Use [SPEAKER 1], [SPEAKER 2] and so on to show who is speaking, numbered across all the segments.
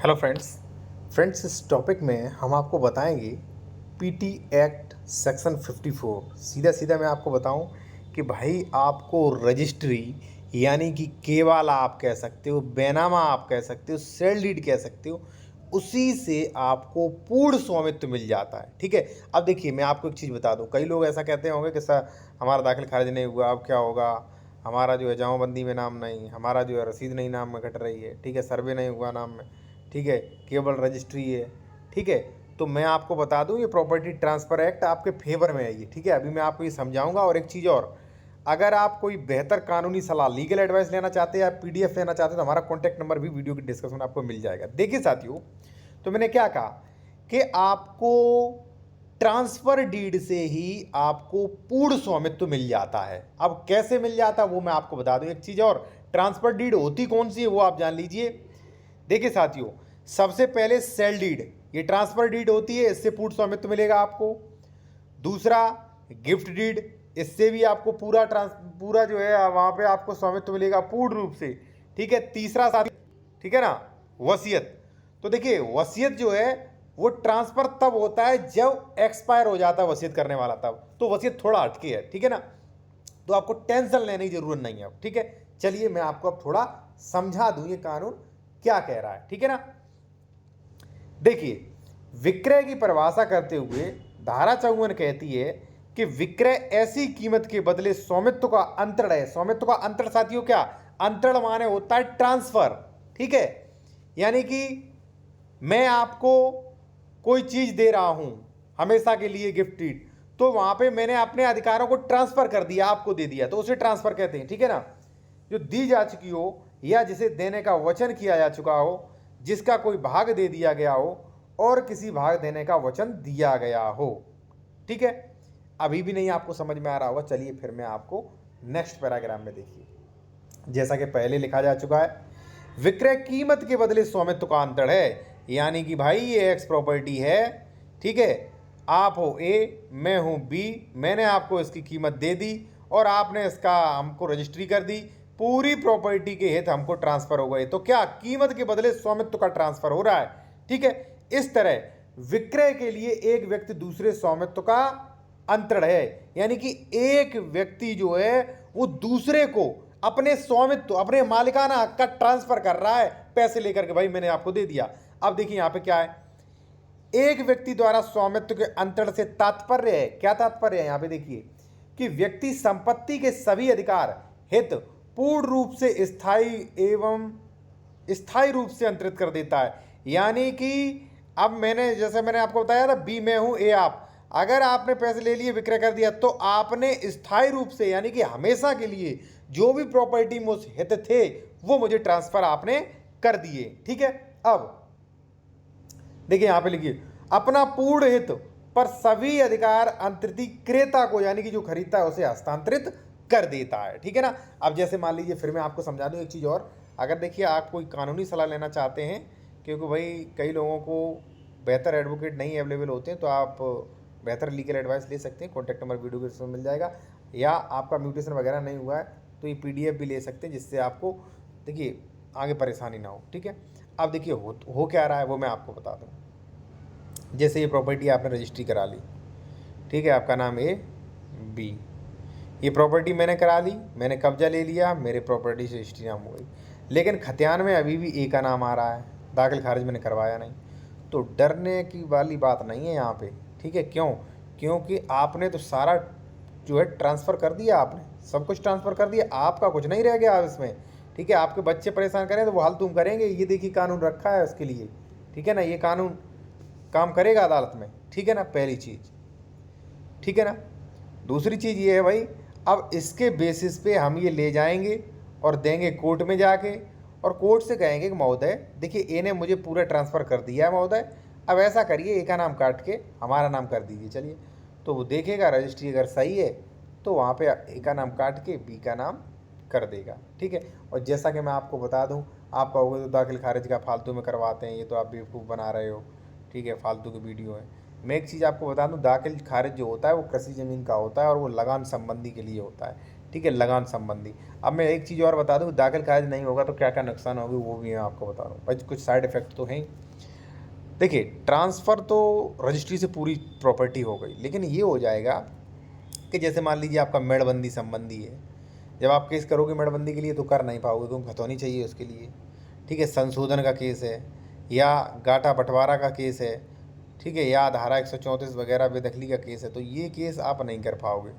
[SPEAKER 1] Hello friends इस topic में हम आपको बताएंगे पीटी एक्ट सेक्शन 54। सीधा सीधा मैं आपको बताऊं कि भाई आपको रजिस्ट्री यानी कि केवाला आप कह सकते हो, बैनामा आप कह सकते हो, सेल डीड कह सकते हो, उसी से आपको पूर्ण स्वामित्व मिल जाता है। ठीक है। अब देखिए मैं आपको एक चीज़ बता दूं, कई लोग ऐसा कहते होंगे कि सर हमारा दाखिल खारिज नहीं हुआ, अब क्या होगा, हमारा जो है जमाबंदी में नाम नहीं, हमारा जो है रसीद नहीं नाम में कट रही है, ठीक है, सर्वे नहीं हुआ नाम में, ठीक है, केवल रजिस्ट्री है। ठीक है। तो मैं आपको बता दूं ये प्रॉपर्टी ट्रांसफ़र एक्ट आपके फेवर में है ये। ठीक है। अभी मैं आपको ये समझाऊंगा। और एक चीज़ और, अगर आप कोई बेहतर कानूनी सलाह, लीगल एडवाइस लेना चाहते हैं या पीडीएफ लेना चाहते हैं तो हमारा कॉन्टैक्ट नंबर भी वीडियो की डिस्कशन में आपको मिल जाएगा। देखिए साथियों, तो मैंने क्या कहा कि आपको ट्रांसफर डीड से ही आपको पूर्ण स्वामित्व मिल जाता है। अब कैसे मिल जाता है वो मैं आपको बता दूं। एक चीज़ और, ट्रांसफर डीड होती कौन सी है वो आप जान लीजिए। देखिए साथियों, सबसे पहले सेल डीड, ये ट्रांसफर डीड होती है, इससे पूर्ण स्वामित्व मिलेगा आपको। दूसरा गिफ्ट डीड, इससे भी आपको पूरा जो है वहां पे आपको स्वामित्व मिलेगा पूर्ण रूप से। ठीक है। तीसरा साथी, ठीक है ना, वसीयत। तो देखिए वसीयत जो है वो ट्रांसफर तब होता है जब एक्सपायर हो जाता है वसीयत करने वाला, तब तो वसीयत थोड़ा हटके है। ठीक है ना, तो आपको टेंशन लेने की जरूरत नहीं है। ठीक है। चलिए मैं आपको अब थोड़ा समझा दूं ये कानून क्या कह रहा है। ठीक है ना, देखिए विक्रय की परिभाषा करते हुए धारा 54 कहती है कि विक्रय ऐसी कीमत के बदले स्वामित्व का अंतरण है। स्वामित्व का अंतरण साथियों क्या, अंतरण माने होता है ट्रांसफर। ठीक है। यानी कि मैं आपको कोई चीज दे रहा हूं हमेशा के लिए गिफ्ट डीड, तो वहां पे मैंने अपने अधिकारों को ट्रांसफर कर दिया, आपको दे दिया, तो उसे ट्रांसफर कहते हैं। ठीक है ना, जो दी जा चुकी हो या जिसे देने का वचन किया जा चुका हो, जिसका कोई भाग दे दिया गया हो और किसी भाग देने का वचन दिया गया हो। ठीक है। अभी भी नहीं आपको समझ में आ रहा होगा, चलिए फिर मैं आपको नेक्स्ट पैराग्राफ में देखिए, जैसा कि पहले लिखा जा चुका है, विक्रय कीमत के बदले स्वामित्व का अंतर है। यानी कि भाई ये एक्स प्रॉपर्टी है, ठीक है, आप हो ए, मैं हूं बी, मैंने आपको इसकी कीमत दे दी और आपने इसका हमको रजिस्ट्री कर दी, पूरी प्रॉपर्टी के हित हमको ट्रांसफर हो गए, तो क्या कीमत के बदले स्वामित्व का ट्रांसफर हो रहा है। ठीक है। इस तरह विक्रय के लिए एक व्यक्ति दूसरे स्वामित्व का अंतरण है। यानी कि एक व्यक्ति जो है वो दूसरे को अपने स्वामित्व, अपने मालिकाना हक का ट्रांसफर कर रहा है पैसे लेकर के, भाई मैंने आपको दे दिया। अब देखिए यहां पे क्या है, एक व्यक्ति द्वारा स्वामित्व के अंतरण से तात्पर्य है, क्या तात्पर्य है यहां पे देखिए, कि व्यक्ति संपत्ति के सभी अधिकार हित पूर्ण रूप से स्थायी रूप से अंतरित कर देता है। यानी कि अब मैंने, जैसे मैंने आपको बताया था, बी मैं हूं, ए आप, अगर आपने पैसे ले लिए, विक्रय कर दिया, तो आपने स्थायी रूप से यानी कि हमेशा के लिए जो भी प्रॉपर्टी में उस हित थे वो मुझे ट्रांसफर आपने कर दिए। ठीक है। अब देखिए यहां पे लिखिए, अपना पूर्ण हित पर सभी अधिकार अंतरित क्रेता को, यानी कि जो खरीदता है उसे हस्तांतरित कर देता है। ठीक है ना। अब जैसे मान लीजिए, फिर मैं आपको समझा दूं एक चीज़ और, अगर देखिए आप कोई कानूनी सलाह लेना चाहते हैं, क्योंकि भाई कई लोगों को बेहतर एडवोकेट नहीं अवेलेबल होते हैं, तो आप बेहतर लीगल एडवाइस ले सकते हैं। कॉन्टैक्ट नंबर वीडियो के डिस्क्रिप्शन में मिल जाएगा, या आपका म्यूटेशन वगैरह नहीं हुआ है तो ये पीडीएफ भी ले सकते हैं, जिससे आपको देखिए आगे परेशानी ना हो। ठीक है। अब देखिए हो क्या रहा है वो मैं आपको बता दूँ। जैसे ये प्रॉपर्टी आपने रजिस्ट्री करा ली, ठीक है, आपका नाम ए बी, ये प्रॉपर्टी मैंने करा ली, मैंने कब्जा ले लिया, मेरे प्रॉपर्टी से रजिस्ट्री नाम हो गई, लेकिन खतियान में अभी भी ए का नाम आ रहा है, दाखिल खारिज मैंने करवाया नहीं। तो डरने की वाली बात नहीं है यहाँ पे। ठीक है। क्यों, क्योंकि आपने तो सारा जो है ट्रांसफ़र कर दिया, आपने सब कुछ ट्रांसफ़र कर दिया, आपका कुछ नहीं रह गया अब इसमें। ठीक है। आपके बच्चे परेशान करें तो वो हल तुम करेंगे, ये देखिए कानून रखा है उसके लिए। ठीक है ना, ये कानून काम करेगा अदालत में। ठीक है ना, पहली चीज़। ठीक है ना, दूसरी चीज़ ये है भाई, अब इसके बेसिस पे हम ये ले जाएंगे और देंगे कोर्ट में जाके, और कोर्ट से कहेंगे कि महोदय देखिए ए ने मुझे पूरा ट्रांसफ़र कर दिया है महोदय, अब ऐसा करिए ए का नाम काट के हमारा नाम कर दीजिए। चलिए, तो वो देखेगा रजिस्ट्री अगर सही है तो वहाँ पे ए का नाम काट के बी का नाम कर देगा। ठीक है। और जैसा कि मैं आपको बता दूँ, आप कहोगे तो दाखिल खारिज का फालतू में करवाते हैं, ये तो आप बेवकूफ़ बना रहे हो, ठीक है, फालतू की वीडियो है। मैं एक चीज़ आपको बता दूं, दाखिल खारिज जो होता है वो कृषि ज़मीन का होता है और वो लगान संबंधी के लिए होता है। ठीक है, लगान संबंधी। अब मैं एक चीज़ और बता दूँ, दाखिल खारिज नहीं होगा तो क्या क्या नुकसान होगी वो भी मैं आपको बता रहा हूँ भाई, कुछ साइड इफ़ेक्ट तो हैं ही। देखिए, ट्रांसफ़र तो रजिस्ट्री से पूरी प्रॉपर्टी हो गई, लेकिन ये हो जाएगा कि जैसे मान लीजिए आपका मेड़बंदी संबंधी है, जब आप केस करोगे मेड़बंदी के लिए तो कर नहीं पाओगे, क्योंकि खतौनी चाहिए उसके लिए, ठीक है। संशोधन का केस है, या गाटा बंटवारा का केस है, ठीक है, या धारा 134 वगैरह बेदखली का केस है, तो ये केस आप नहीं कर पाओगे,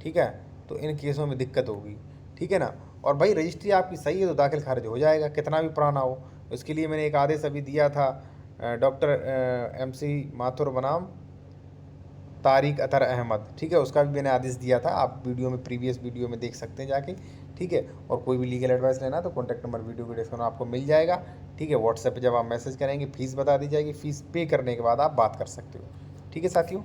[SPEAKER 1] ठीक है। तो इन केसों में दिक्कत होगी, ठीक है ना। और भाई रजिस्ट्री आपकी सही है तो दाखिल खारिज हो जाएगा, कितना भी पुराना हो। इसके लिए मैंने एक आदेश अभी दिया था, डॉक्टर MC माथुर बनाम तारिक अतर अहमद, ठीक है, उसका भी मैंने आदेश दिया था। आप वीडियो में, प्रीवियस वीडियो में देख सकते हैं जाके, ठीक है। और कोई भी लीगल एडवाइस लेना तो कॉन्टैक्ट नंबर वीडियो के डिस्क्रिप्शन में आपको मिल जाएगा, ठीक है। व्हाट्सएप पे जब आप मैसेज करेंगे, फीस बता दी जाएगी, फीस पे करने के बाद आप बात कर सकते हो, ठीक है साथियों।